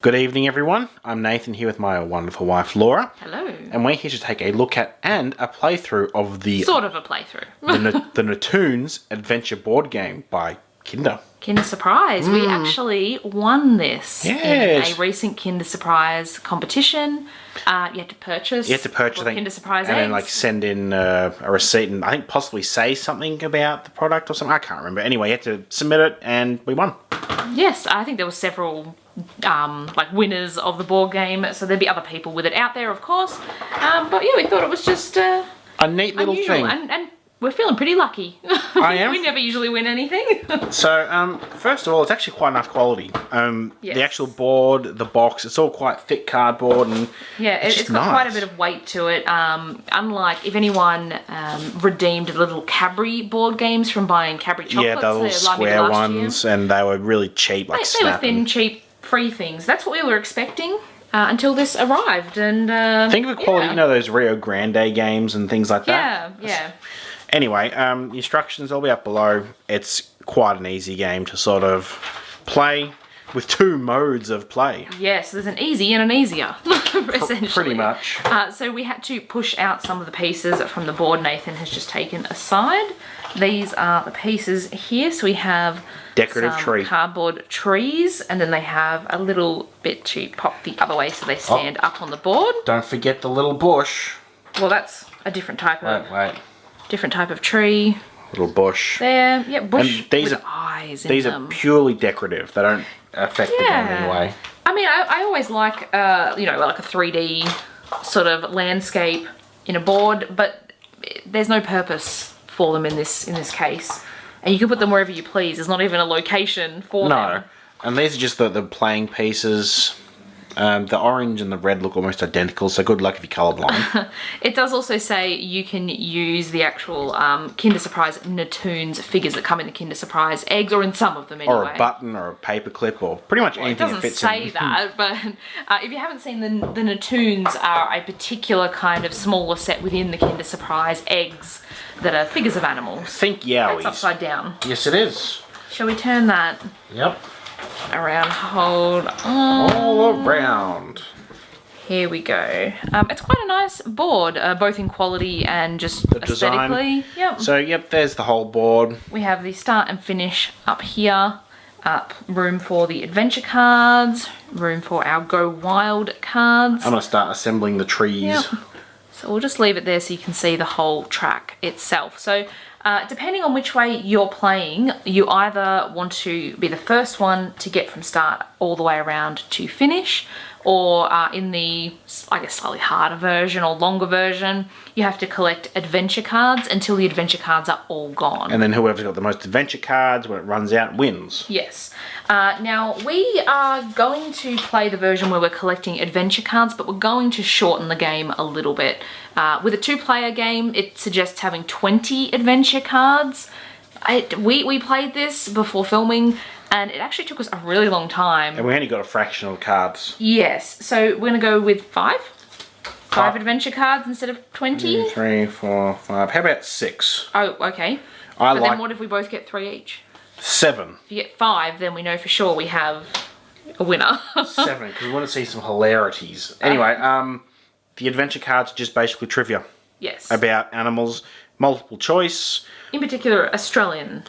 Good evening, everyone. I'm Nathan here with my wonderful wife, Laura. Hello. And we're here to take a look at and a playthrough of the... Sort of a playthrough. the Natoons Adventure Board game by Kinder. Kinder Surprise. We actually won this Yes. in a recent Kinder Surprise competition. You had to purchase. Kinder Surprise and eggs. then like send in a receipt and I think possibly say something about the product or something. I can't remember. Anyway, you had to submit it and we won. Yes, I think there were several like winners of the board game, so there'd be other people with it out there, of course. But yeah, we thought it was just A neat little unusual, thing. and we're feeling pretty lucky. I am. We never usually win anything. So, first of all, it's actually quite nice quality. Yes. The actual board, the box, it's all quite thick cardboard and Yeah, it's got quite a bit of weight to it. Unlike if anyone redeemed the little Cadbury board games from buying Cadbury chocolates. yeah, the little square ones, and they were really cheap, like They were snapping. thin, cheap, free things. That's what we were expecting until this arrived. And Think of a quality, yeah. you know, those Rio Grande games and things like that. Yeah. Anyway, the instructions will be up below. It's quite an easy game to sort of play with two modes of play. Yes, there's an easy and an easier, essentially. Pretty much. So we had to push out some of the pieces from the board Nathan has just taken aside. These are the pieces here. So we have Decorative some tree. cardboard trees, and then they have a little bit to pop the other way so they stand up on the board. Don't forget the little bush. Well, that's a different type of Wait. tree. Little bush. There, yeah, bush And these with are- eyes in These them. are purely decorative. They don't affect the game in any way. I mean, I always like, like a 3D sort of landscape in a board, but there's no purpose for them in this case. And you can put them wherever you please. There's not even a location for them. No. And these are just the playing pieces. The orange and the red look almost identical, so good luck if you're colourblind. It does also say you can use the actual Kinder Surprise Natoons figures that come in the Kinder Surprise eggs, or in some of them anyway. Or a button, or a paperclip, or pretty much anything that It fits doesn't in. say that, but if you haven't seen the Natoons are a particular kind of smaller set within the Kinder Surprise eggs that are figures of animals. Think yowies. It's upside down. Yes, it is. Shall we turn that Yep. around? Hold on. All around. Here we go. It's quite a nice board, both in quality and just The design. aesthetically. Yep. So, yep, there's the whole board. We have the start and finish up here. Room for the adventure cards. Room for our Go Wild cards. I'm going to start assembling the trees. Yep. So we'll just leave it there so you can see the whole track itself. So depending on which way you're playing, you either want to be the first one to get from start all the way around to finish, or in the, I guess, slightly harder version or longer version, you have to collect adventure cards until the adventure cards are all gone. And then whoever's got the most adventure cards, when it runs out, wins. Yes. Now, we are going to play the version where we're collecting adventure cards, but we're going to shorten the game a little bit. With a two-player game, it suggests having 20 adventure cards. We played this before filming, and it actually took us a really long time. And we only got a fraction of the cards. Yes, so we're going to go with five adventure cards instead of 20. 2, 3, 4, 5. How about 6? Oh, okay. I But like then what if we both get 3 each? 7. If you get 5, then we know for sure we have a winner. 7, because we want to see some hilarities. Anyway, the adventure cards are just basically trivia Yes. about animals, multiple choice. In particular, Australian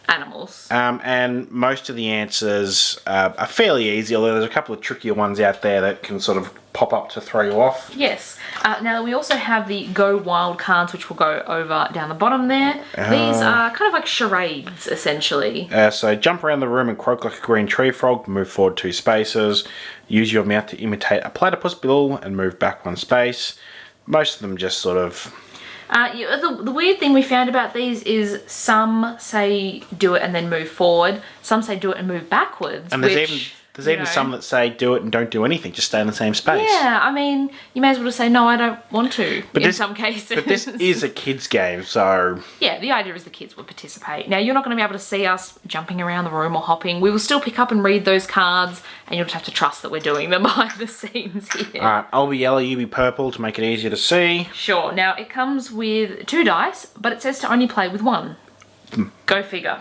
animals. And most of the answers are fairly easy, although there's a couple of trickier ones out there that can sort of pop up to throw you off. Yes. Now we also have the Go Wild cards, which we'll go over down the bottom there. These are kind of like charades, essentially. So jump around the room and croak like a green tree frog, move forward 2 spaces, use your mouth to imitate a platypus bill and move back 1 space. Most of them just sort of... The weird thing we found about these is some say do it and then move forward. Some say do it and move backwards. And there's even know. some that say do it and don't do anything, just stay in the same space. Yeah, I mean, you may as well just say, no, I don't want to, in some cases. But this is a kid's game, so... Yeah, the idea is the kids would participate. Now, you're not going to be able to see us jumping around the room or hopping. We will still pick up and read those cards, and you'll just have to trust that we're doing them behind the scenes here. Alright, I'll be yellow, you be purple to make it easier to see. Sure. Now, it comes with 2 dice, but it says to only play with 1. Go figure.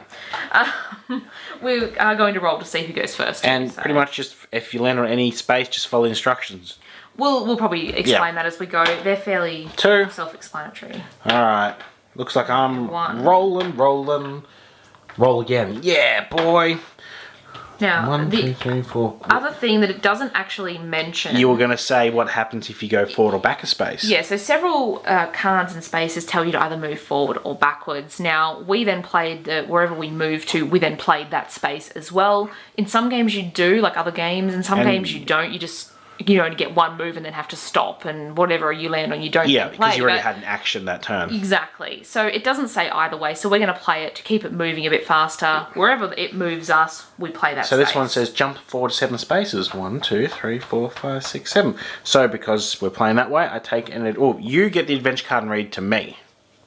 We are going to roll to see who goes first. And so pretty much just, if you land on any space, just follow the instructions. We'll probably explain that as we go. They're fairly 2. self-explanatory. Alright. Looks like I'm 1. rolling. Roll again. Yeah, boy. Now, 1, 2, the 3, 4. other thing that it doesn't actually mention... You were going to say what happens if you go forward or back a space. Yeah, so several cards and spaces tell you to either move forward or backwards. Now, we then played, wherever we moved to, we then played that space as well. In some games you do, like other games. In some games you don't. You just, only get one move and then have to stop. And whatever you land on, you don't Yeah, then play. because you already had an action that turn. Exactly. So it doesn't say either way. So we're going to play it to keep it moving a bit faster. Wherever it moves us, we play that So space. this one says jump forward 7 spaces. 1, 2, 3, 4, 5, 6, 7. So because we're playing that way, I take and you get the adventure card and read to me.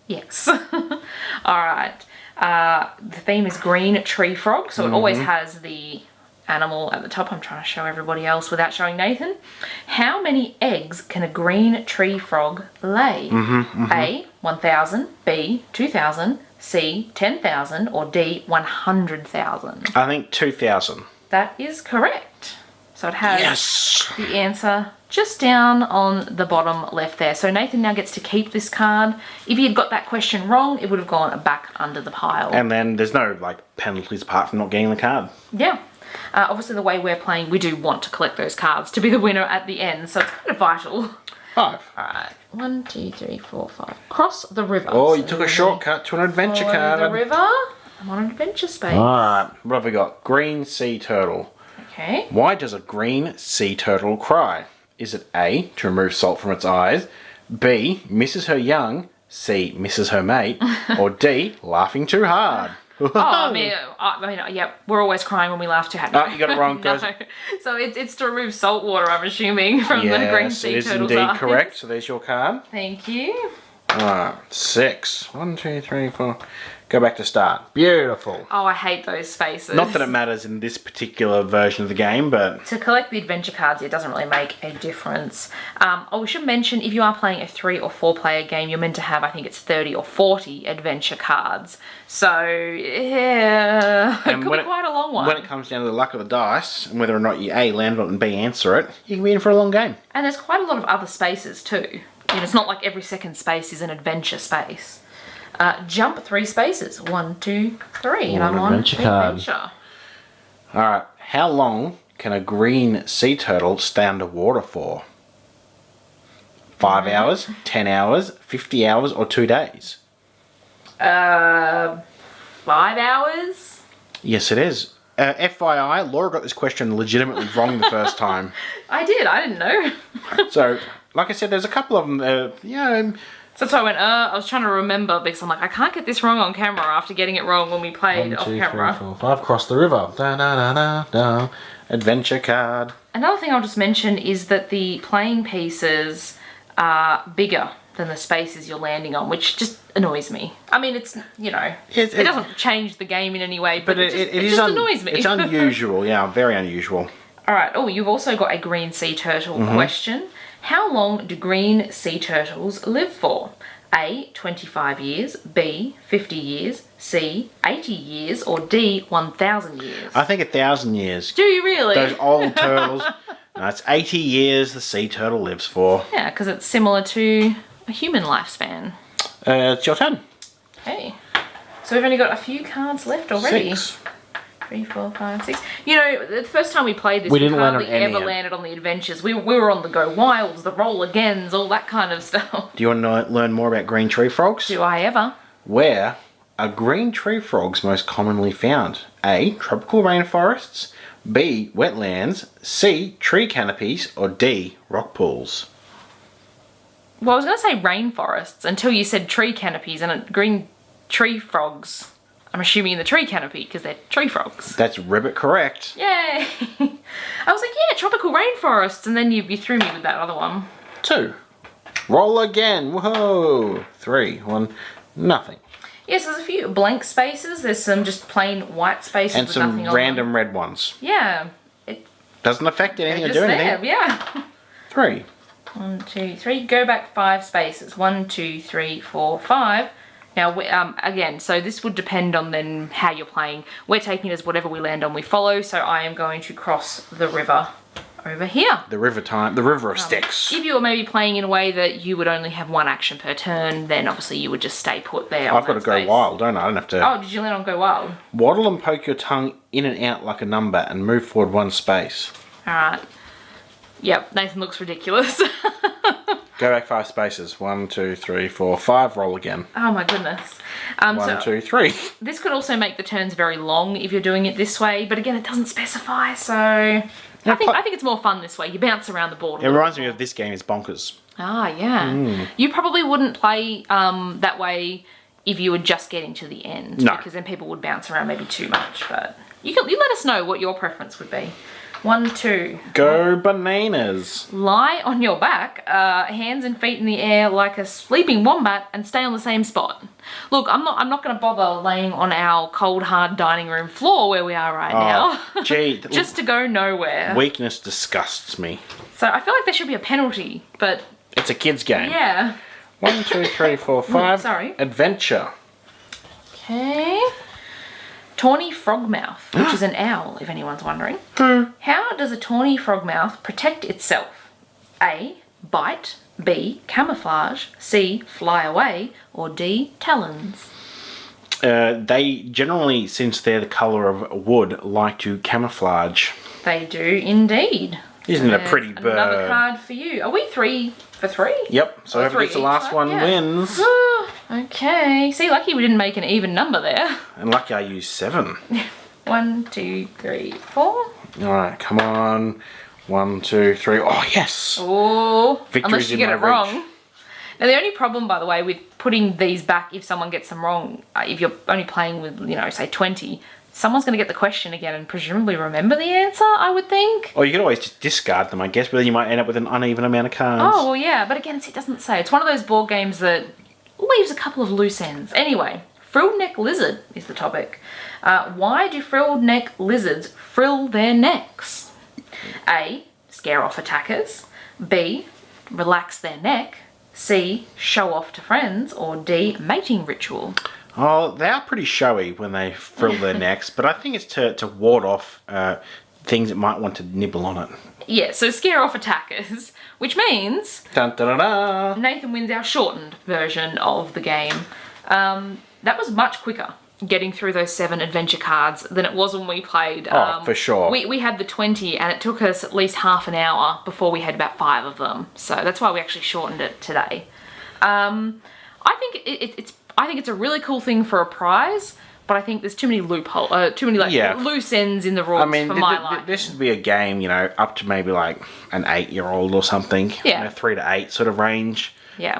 Yes. All right. The theme is green tree frog. So it always has the animal at the top. I'm trying to show everybody else without showing Nathan. How many eggs can a green tree frog lay? A, 1,000, B, 2,000, C, 10,000, or D, 100,000? I think 2,000. That is correct. So it has Yes! the answer just down on the bottom left there. So Nathan now gets to keep this card. If he had got that question wrong, it would have gone back under the pile. And then there's no penalties apart from not getting the card. Yeah. Obviously, the way we're playing, we do want to collect those cards to be the winner at the end, so it's kind of vital. 5. Alright, 1, 2, 3, 4, 5. Cross the river. Oh, you took a shortcut to an adventure Follow card. the river. I'm on an adventure space. Alright, what have we got? Green sea turtle. Okay. Why does a green sea turtle cry? Is it A, to remove salt from its eyes, B, misses her young, C, misses her mate, or D, laughing too hard? Oh, I mean, yeah, we're always crying when we laugh too hard. Oh, you got it wrong, No. guys. So it's to remove salt water, I'm assuming, from the green Yes, sea it is turtle's indeed eyes. correct. So there's your card. Thank you. Alright, 6. 1, 2, 3, 4. Go back to start. Beautiful. Oh, I hate those spaces. Not that it matters in this particular version of the game, but... To collect the adventure cards, it doesn't really make a difference. We should mention, if you are playing a 3 or 4 player game, you're meant to have, I think it's 30 or 40 adventure cards. So, yeah, it could be quite a long one. When it comes down to the luck of the dice, and whether or not you A, land on it, and B, answer it, you can be in for a long game. And there's quite a lot of other spaces too. It's not like every second space is an adventure space. Jump 3 spaces. 1, 2, 3. And I'm on adventure card. adventure. Alright, how long can a green sea turtle stay underwater for? 5 hours, 10 hours, 50 hours, or 2 days? 5 hours? Yes, it is. FYI, Laura got this question legitimately wrong the first time. I didn't know. So, like I said, there's a couple of them, So that's why I went, I was trying to remember because I'm like, I can't get this wrong on camera after getting it wrong when we played 1, off 2, 3, camera. 4, 5. Cross the river. Da, da, da, da, da. Adventure card. Another thing I'll just mention is that the playing pieces are bigger than the spaces you're landing on, which just annoys me. I mean, it's, it doesn't change the game in any way, but it just annoys me. It's unusual, yeah, very unusual. All right. Oh, you've also got a green sea turtle question. How long do green sea turtles live for? A, 25 years, B, 50 years, C, 80 years, or D, 1,000 years? I think 1,000 years. Do you really? Those old turtles. No, it's 80 years the sea turtle lives for. Yeah, because it's similar to a human lifespan. It's your turn. Okay. So we've only got a few cards left already. 6. 3, 4, 5, 6. The first time we played this, We we didn't land on hardly any ever of them. landed on the adventures. We were on the go wilds, the roll agains, all that kind of stuff. Do you want to learn more about green tree frogs? Do I ever? Where are green tree frogs most commonly found? A, tropical rainforests, B, wetlands, C, tree canopies, or D, rock pools? Well, I was going to say rainforests until you said tree canopies and green tree frogs. I'm assuming in the tree canopy because they're tree frogs. That's ribbit correct. Yay! I was like, yeah, tropical rainforests, and then you threw me with that other one. 2. Roll again. Whoa. 3, 1, nothing. Yes, there's a few blank spaces. There's some just plain white spaces And with some nothing on random them. red ones. Yeah. Doesn't affect anything or Just do there, anything. yeah. 3. 1, 2, 3. Go back 5 spaces. 1, 2, 3, 4, 5. Now, again, so this would depend on then how you're playing. We're taking it as whatever we land on, we follow. So I am going to cross the river over here. The river of sticks. If you were maybe playing in a way that you would only have one action per turn, then obviously you would just stay put there. I've got to go wild, don't I? I don't have to. Oh, did you land on go wild? Waddle and poke your tongue in and out like a number and move forward 1 space. All right. Yep, Nathan looks ridiculous. Go back 5 spaces. 1, 2, 3, 4, 5. Roll again. Oh my goodness. 1, 2, 3. This could also make the turns very long if you're doing it this way, but again, it doesn't specify, so I think it's more fun this way. You bounce around the board. It reminds me of this game is Bonkers. Ah, yeah. You probably wouldn't play that way if you were just getting to the end, because then people would bounce around maybe too much. But you let us know what your preference would be. 1, 2. Go bananas. Lie on your back, hands and feet in the air like a sleeping wombat, and stay on the same spot. Look, I'm not going to bother laying on our cold, hard dining room floor where we are right now. Gee, just to go nowhere. Weakness disgusts me. So I feel like there should be a penalty, but it's a kid's game. Yeah. 1, 2, 3, 4, 5. Sorry. Adventure. Okay. Tawny frogmouth, which is an owl, if anyone's wondering. How does a tawny frogmouth protect itself? A. Bite. B. Camouflage. C. Fly away. Or D. Talons. They generally, since they're the colour of wood, like to camouflage. They do indeed. Isn't it a pretty bird? Another card for you. Are we 3 for 3? Yep. So whoever gets the last one wins. Okay. See, lucky we didn't make an even number there. And lucky I used 7. 1, 2, 3, 4. All right, come on. 1, 2, 3. Oh, yes. Oh, unless you get it wrong. Reach. Now, the only problem, by the way, with putting these back if someone gets them wrong, if you're only playing with, say 20, someone's going to get the question again and presumably remember the answer, I would think. Or you could always just discard them, I guess, but then you might end up with an uneven amount of cards. Oh, well, yeah, but again, it doesn't say. It's one of those board games that leaves a couple of loose ends. Anyway, frilled neck lizard is the topic. Why do frilled neck lizards frill their necks? A. Scare off attackers. B. Relax their neck. C. Show off to friends. Or D. Mating ritual. Oh, they are pretty showy when they frill their necks, but I think it's to ward off things that might want to nibble on it. Yeah, so scare off attackers, which means Dun, dun, dun, dun. Nathan wins our shortened version of the game. That was much quicker getting through those 7 adventure cards than it was when we played. Oh, for sure. We had the 20 and it took us at least half an hour before we had about 5 of them. So that's why we actually shortened it today. I think it's a really cool thing for a prize, but I think there's too many loose ends in the rules for my liking. This should be a game, up to maybe like an 8-year-old or something. Yeah. 3 to 8 sort of range. Yeah.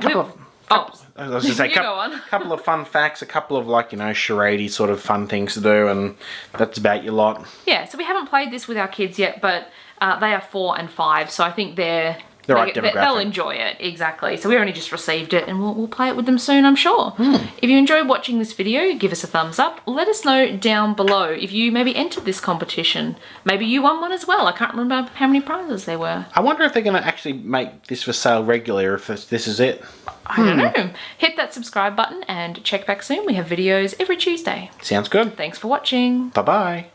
I was just say, couple of fun facts, a couple of charade sort of fun things to do, and that's about your lot. Yeah, so we haven't played this with our kids yet, but they are 4 and 5, so I think they'll enjoy it, exactly. So we only just received it, and we'll play it with them soon, I'm sure. If you enjoyed watching this video, give us a thumbs up. Let us know down below if you maybe entered this competition. Maybe you won one as well. I can't remember how many prizes there were. I wonder if they're going to actually make this for sale regularly, or if this is it. I don't know. Hit that subscribe button and check back soon. We have videos every Tuesday. Sounds good. Thanks for watching. Bye-bye.